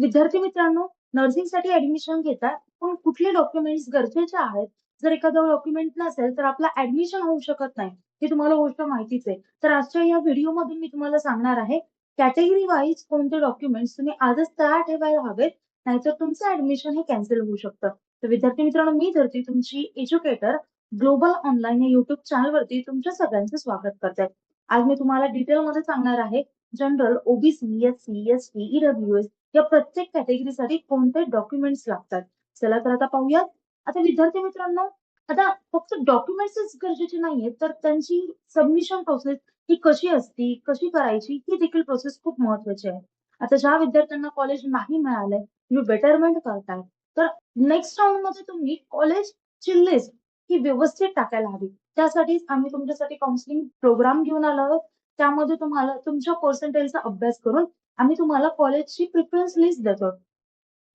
विद्यार्थी मित्रांनो, नर्सिंगसाठी ऍडमिशन घेतात, पण कुठले डॉक्युमेंट्स गरजेचे आहेत? जर एखादं डॉक्युमेंट नसेल तर आपलं ऍडमिशन होऊ शकत नाही. हे तुम्हाला गोष्ट माहितीच आहे. तर आजच्या या व्हिडिओमध्ये मी तुम्हाला सांगणार आहे, कॅटेगरी वाईज कोणते डॉक्युमेंट्स तुम्ही आजच तयार ठेवायला हवेत, नाहीतर तुमचं ऍडमिशन हे कॅन्सल होऊ शकतं. तर विद्यार्थी मित्रांनो, मी धरती तुमची एज्युकेटर ग्लोबल ऑनलाईन या युट्यूब चॅनलवरती तुमच्या सगळ्यांचं स्वागत करते. आज मी तुम्हाला डिटेलमध्ये सांगणार आहे, general, OBC, SC, ST, EWS या प्रत्येक कॅटेगरीसाठी कोणते डॉक्युमेंट्स लागतात. चला तर आता पाहूयात. आता विद्यार्थी मित्रांनो, आता फक्त डॉक्युमेंट्सच गरजेचे नाहीये, तर त्यांची सबमिशन प्रोसेस ही कशी असती, कशी करायची, ही देखील प्रोसेस खूप महत्वाची आहे. आता ज्या विद्यार्थ्यांना कॉलेज नाही मिळालंय, तुम्ही बेटरमेंट करताय, तर नेक्स्ट राऊंड मध्ये तुम्ही कॉलेजची लिस्ट ही व्यवस्थित टाकायला हवी. त्यासाठीच आम्ही तुमच्यासाठी काउन्सिलिंग प्रोग्राम घेऊन आलो आहोत. त्यामध्ये तुम्हाला तुमच्या पर्सेंटेजचा अभ्यास करून आम्ही तुम्हाला कॉलेजची प्रिफरन्स लिस्ट देतो.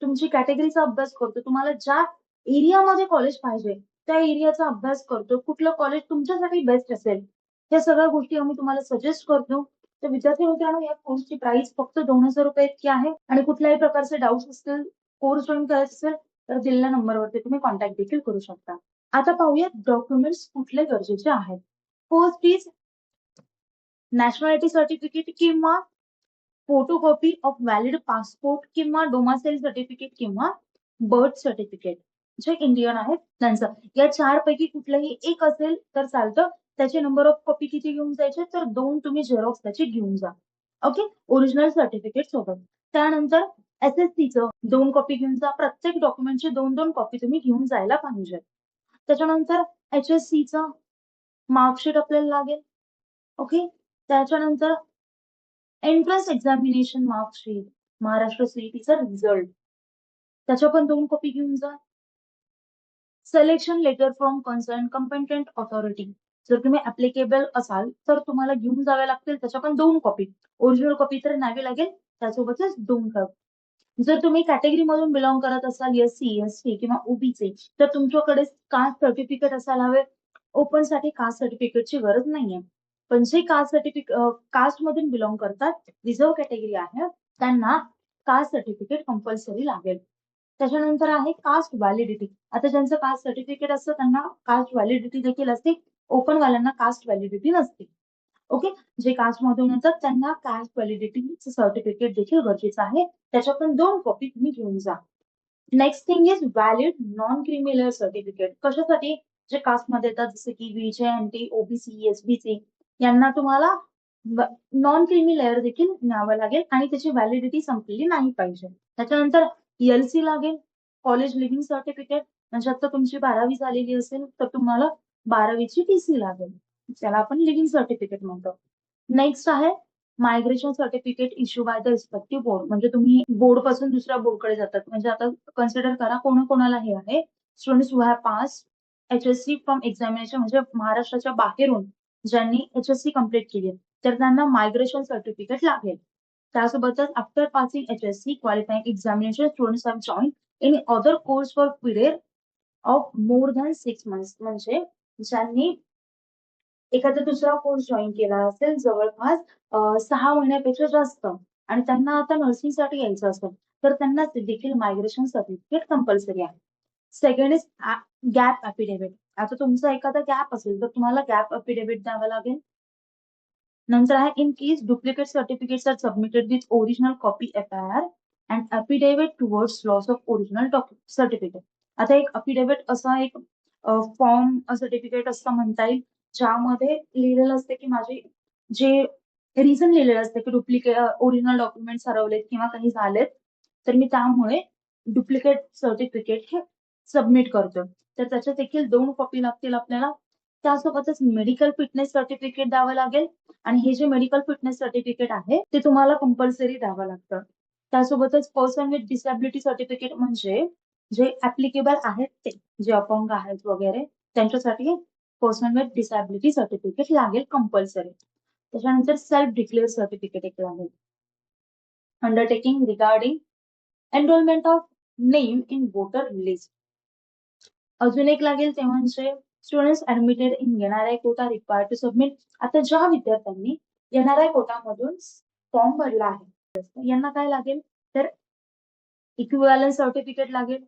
तुमची कॅटेगरीचा अभ्यास करतो. तुम्हाला ज्या एरियामध्ये कॉलेज पाहिजे, त्या एरियाचा अभ्यास करतो. कुठलं कॉलेज तुमच्यासाठी बेस्ट असेल, या सगळ्या गोष्टी आम्ही तुम्हाला सजेस्ट करतो. तर विद्यार्थी मित्रांनो, या कोर्सची प्राइस फक्त ₹2000 इतकी आहे आणि कुठल्याही प्रकारचे डाऊट्स असतील, कोर्स जॉईन करायचा असेल, तर दिलेल्या नंबरवरती तुम्ही कॉन्टॅक्ट देखील करू शकता. आता पाहूयात डॉक्युमेंट्स कुठले गरजेचे आहेत. फर्स्ट इज नॅशनॅलिटी सर्टिफिकेट किंवा फोटोकॉपी ऑफ व्हॅलिड पासपोर्ट किंवा डोमासाइल सर्टिफिकेट किंवा बर्थ सर्टिफिकेट. जे इंडियन आहेत त्यांचं. या 4 पैकी कुठलंही एक असेल तर चालतं. त्याचे नंबर ऑफ कॉपी किती घेऊन जायचे, तर 2 तुम्ही झेरॉक्स त्याचे घेऊन जा. ओके. ओरिजिनल सर्टिफिकेट सोबत. त्यानंतर एसएससीचं 2 कॉपी घेऊन जा. प्रत्येक डॉक्युमेंटची 2-2 कॉपी तुम्ही घेऊन जायला पाहिजे. त्याच्यानंतर एचएससीचं मार्कशीट आपल्याला लागेल. ओके. त्याच्यानंतर एंट्रन्स एक्झामिनेशन मार्कशीट, महाराष्ट्र सीईटीचा रिझल्ट, त्याच्या पण 2 कॉपी घेऊन जा. Selection letter from concern competent authority. जर तुम्ही ऍप्लिकेबल असाल तर तुम्हाला घेऊन जाव्या लागतील, त्याच्या पण 2 कॉपी. ओरिजिनल कॉपी तर न्यावी लागेल, त्यासोबतच 2 कॉपी. जर तुम्ही कॅटेगरी मधून बिलॉंग करत असाल, एससी, एसटी किंवा ओबीसी, तर तुमच्याकडे कास्ट सर्टिफिकेट असायला हवे. ओपन साठी कास्ट सर्टिफिकेटची गरज नाहीये. पण जे कास्ट सर्टिफिकेट कास्ट मधून बिलॉंग करतात, रिझर्व कॅटेगरी आहे, त्यांना कास्ट सर्टिफिकेट कंपल्सरी लागेल. त्याच्यानंतर आहे कास्ट व्हॅलिडिटी. आता ज्यांचं कास्ट सर्टिफिकेट असतं त्यांना कास्ट व्हॅलिडिटी देखील असते. ओपन वाल्यांना कास्ट व्हॅलिडिटी नसते. ओके. जे कास्ट मधून येतात त्यांना कास्ट व्हॅलिडिटी सर्टिफिकेट देखील गरजेचं आहे. त्याच्या पण 2 कॉपी तुम्ही घेऊन जा. Next thing is valid non criminal certificate. कशासाठी? जे कास्ट मध्ये येतात, जसे की व्हीजेएनटी, ओबीसी, एसबीसी, यांना तुम्हाला नॉन क्रिमी लेअर देखील न्यावं लागेल आणि त्याची व्हॅलिडिटी संपलेली नाही पाहिजे. त्याच्यानंतर एलसी लागेल, कॉलेज लिव्हिंग सर्टिफिकेट. म्हणजे आता तुमची 12वी झालेली असेल तर तुम्हाला 12वीची टीसी लागेल, त्याला आपण लिव्हिंग सर्टिफिकेट म्हणतो. नेक्स्ट आहे migration certificate issue by the respective board. म्हणजे तुम्ही बोर्ड पासून दुसऱ्या बोर्डकडे जातात. म्हणजे आता कन्सिडर करा कोणाकोणाला हे आहे, students who have pass HSC from examination, म्हणजे महाराष्ट्राच्या बाहेरून ज्यांनी एचएससी कंप्लीट केली आहे, तर त्यांना मायग्रेशन सर्टिफिकेट लागेल. त्यासोबतच after passing HSC qualifying examination students have join in other course for period of more than 6 months. म्हणजे ज्यांनी एखादा दुसरा कोर्स जॉईन केला असेल जवळपास 6 महिन्यापेक्षा जास्त, आणि त्यांना आता नर्सिंगसाठी यायचं असेल, तर त्यांना देखील मायग्रेशन सर्टिफिकेट कंपल्सरी आहे. Second is gap affidavit. आता तुमचा एखादा गॅप असेल तर तुम्हाला गॅप अफिडेव्हिट द्यावं लागेल. नंतर आहे in case duplicate certificates are submitted with original copy FIR and affidavit towards loss of original certificate. आता एक अफिडेव्हिट असा एक फॉर्म सर्टिफिकेट असं म्हणता येईल, ज्यामध्ये लिहिलेलं असते की माझे जे रिझन लिहिलेलं असते की डुप्लिकेट ओरिजिनल डॉक्युमेंट्स हरवलेत किंवा काही झालेत, तर मी त्यामुळे डुप्लिकेट सर्टिफिकेट हे सबमिट करतो. तर त्याच्या देखील 2 कॉपी लागतील आपल्याला. त्यासोबतच मेडिकल फिटनेस सर्टिफिकेट द्यावं लागेल आणि हे जे मेडिकल फिटनेस सर्टिफिकेट आहे ते तुम्हाला कंपल्सरी द्यावं लागतं. त्यासोबतच पर्सन विथ डिसॅबिलिटी सर्टिफिकेट, म्हणजे जे ऍप्लिकेबल आहेत ते, जे अपंग आहेत वगैरे, त्यांच्यासाठी पर्सन विथ डिसॅबिलिटी सर्टिफिकेट लागेल कंपल्सरी. त्याच्यानंतर सेल्फ डिक्लेअर सर्टिफिकेट एक लागेल. Undertaking regarding enrolment of name in voter list. अजून एक लागेल ते म्हणजे students admitted in NRI quota required to submit. आता ज्या विद्यार्थ्यांनी एनआरआय कोटामधून फॉर्म भरला आहे, यांना काय लागेल, तर इक्विव्हॅलन्स सर्टिफिकेट लागेल,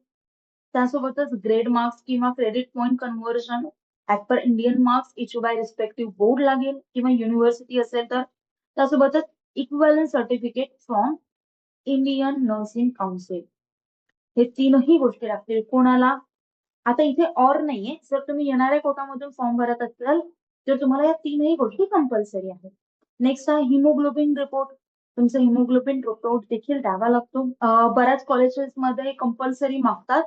त्यासोबतच ग्रेड मार्क्स किंवा credit point conversion as per Indian marks issue bye respective board लागेल किंवा युनिव्हर्सिटी असेल तर, त्यासोबतच equivalence certificate from Indian nursing council. हे तीनही गोष्टी लागतील. कोणाला आता इथे और नाहीये, जर तुम्ही येणाऱ्या कोटामधून फॉर्म भरत असाल तर तुम्हाला या तीनही गोष्टी कंपल्सरी आहेत. नेक्स्ट आहे हिमोग्लोबिन रिपोर्ट. तुमचा हिमोग्लोबिन रिपोर्ट देखील द्यावा लागतो. बऱ्याच कॉलेजेसमध्ये कंपल्सरी मागतात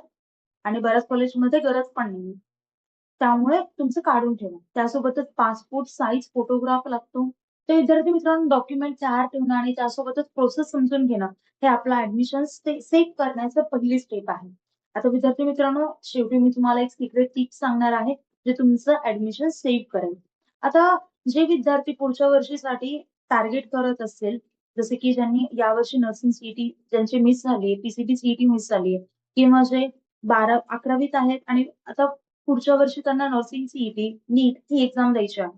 आणि बऱ्याच कॉलेजमध्ये गरज पण नाही, त्यामुळे तुमचं काढून ठेवा. त्यासोबतच पासपोर्ट साईज फोटोग्राफ लागतो. तर विद्यार्थी मित्रांनो, डॉक्युमेंट तयार ठेवणं आणि त्यासोबतच प्रोसेस समजून घेणं हे आपलं ऍडमिशन सेव्ह करण्याचं पहिली स्टेप आहे. आता विद्यार्थी मित्रांनो, शेवटी मी तुम्हाला एक सिक्रेट टिप्स सांगणार आहे जे तुमचं ऍडमिशन सेव्ह करेल. आता जे विद्यार्थी पुढच्या वर्षीसाठी टार्गेट करत असेल, जसे की ज्यांनी यावर्षी नर्सिंग सीईटी ज्यांची मिस झाली, पीसीबी सीईटी मिस झाली, किंवा जे 11वीत आहेत आणि आता पुढच्या वर्षी त्यांना नर्सिंग सीईटी नीट ही एक्झाम द्यायची आहे,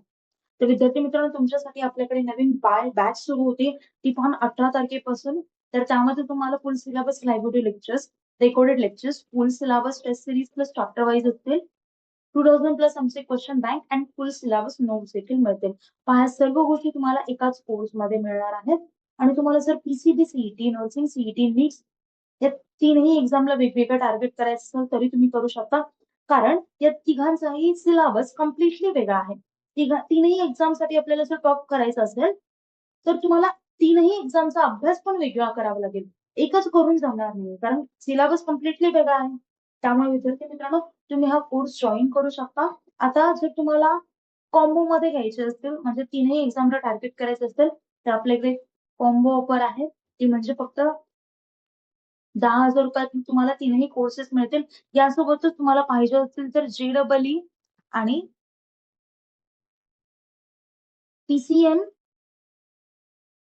तर विद्यार्थी मित्रांनो, तुमच्यासाठी आपल्याकडे नवीन बॅच सुरू होते, ती पण 18 तारखेपासून. तर त्यामध्ये तुम्हाला full syllabus library lectures, recorded lectures, full syllabus test series plus chapter wise असतील, 2000 प्लस आमचे question bank and full syllabus notes देखील मिळतील. ह्या सर्व गोष्टी तुम्हाला एकाच कोर्समध्ये मिळणार आहेत. आणि तुम्हाला जर पीसीबी सीईटी, नर्सिंग सीईटी, नीट या तीनही एक्झामला वेगवेगळं टार्गेट करायचं असेल तरी तुम्ही करू शकता, कारण या तिघांचाही सिलेबस कम्प्लिटली वेगळा आहे. तीनही एक्झामसाठी आपल्याला जर टॉप करायचं असेल तर तुम्हाला तीनही एक्झामचा अभ्यास पण वेगळा करावा लागेल, एकच करून जमणार नाही, कारण सिलेबस कम्प्लिटली वेगळा आहे. त्यामुळे विद्यार्थी मित्रांनो, तुम्ही हा कोर्स जॉईन करू शकता. आता जर तुम्हाला कॉम्बो मध्ये घ्यायचे असतील, म्हणजे तीनही एक्झामला टार्गेट करायचं असेल, तर आपल्याकडे कॉम्बो ऑफर आहे. ती म्हणजे फक्त 10,000 रुपयात तुम्हाला तीनही कोर्सेस मिळतील. यासोबतच तुम्हाला पाहिजे असतील तर JEE आणि PCM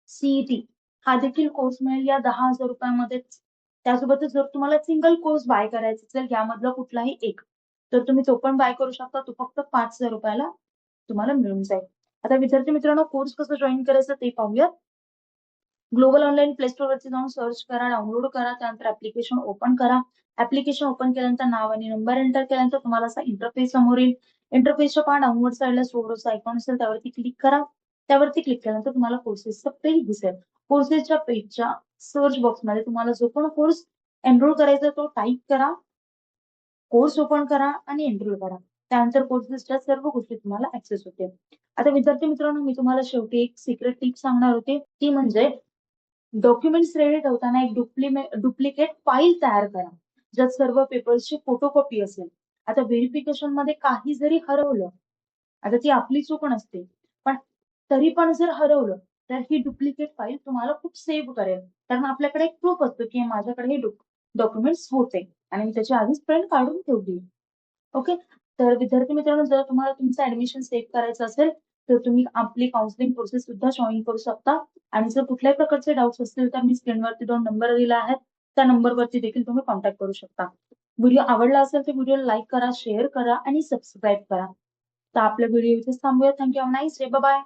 सीईटी हा देखील कोर्स मिळेल या 10,000 रुपयामध्येच. त्यासोबतच जर तुम्हाला सिंगल कोर्स बाय करायचा असेल यामधला कुठलाही एक, तर तुम्ही तो पण बाय करू शकता. तो फक्त 5,000 रुपयाला तुम्हाला मिळून जाईल. आता विद्यार्थी मित्रांनो, कोर्स कसं जॉईन करायचं ते पाहूया. ग्लोबल ऑनलाईन प्ले स्टोर वरती जाऊन सर्च करा, डाउनलोड करा, त्यानंतर ऍप्लिकेशन ओपन करा. ऍप्लिकेशन ओपन केल्यानंतर नाव आणि नंबर एंटर केल्यानंतर तुम्हाला असा इंटरफेस समोर येईल. इंटरफेसच्या पहा डाऊनवर्ड साईडला स्टोअरचा आयकॉन असेल, त्यावरती क्लिक करा. त्यावरती क्लिक केल्यानंतर तुम्हाला कोर्सेसचं पेज दिसेल. कोर्सेसच्या पेजच्या सर्च बॉक्समध्ये तुम्हाला जो पण कोर्स एनरोल करायचा तो टाईप करा, कोर्स ओपन करा आणि एनरोल करा. त्यानंतर कोर्सेसच्या सर्व गोष्टी तुम्हाला ऍक्सेस होतील. आता विद्यार्थी मित्रांनो, मी तुम्हाला शेवटी एक सिक्रेट टिप सांगणार होते, ती म्हणजे डॉक्युमेंट्स रेडी ठेवताना एक डुप्लिकेट फाईल तयार करा, ज्यात सर्व पेपर्सची फोटोकॉपी असेल. आता व्हेरिफिकेशन मध्ये काही जरी हरवलं, आता ती आपली चूक नसते, पण तरी पण जर हरवलं तर ही डुप्लिकेट फाईल तुम्हाला खूप सेव्ह करेल, कारण आपल्याकडे एक प्रूफ असतो की माझ्याकडे हे डॉक्युमेंट्स होते आणि मी त्याची आधीच प्रिंट काढून ठेवली. ओके, तर विद्यार्थी मित्रांनो, जर तुम्हाला तुमचं ऍडमिशन सेव्ह करायचं असेल तर तुम्ही आपली काउन्सिलिंग प्रोसेस सुद्धा जॉईन करू शकता. आणि जर कुठल्याही प्रकारचे डाऊट्स असतील तर मी स्क्रीनवरती 2 नंबर दिला आहेत, त्या नंबरवरती देखील तुम्ही कॉन्टॅक्ट करू शकता. व्हिडिओ आवडला असेल तर व्हिडिओला लाईक करा, शेअर करा आणि सबस्क्राईब करा. तर आपल्या व्हिडिओ इथेच थांबूया. Thank you. Have nice day. Bye.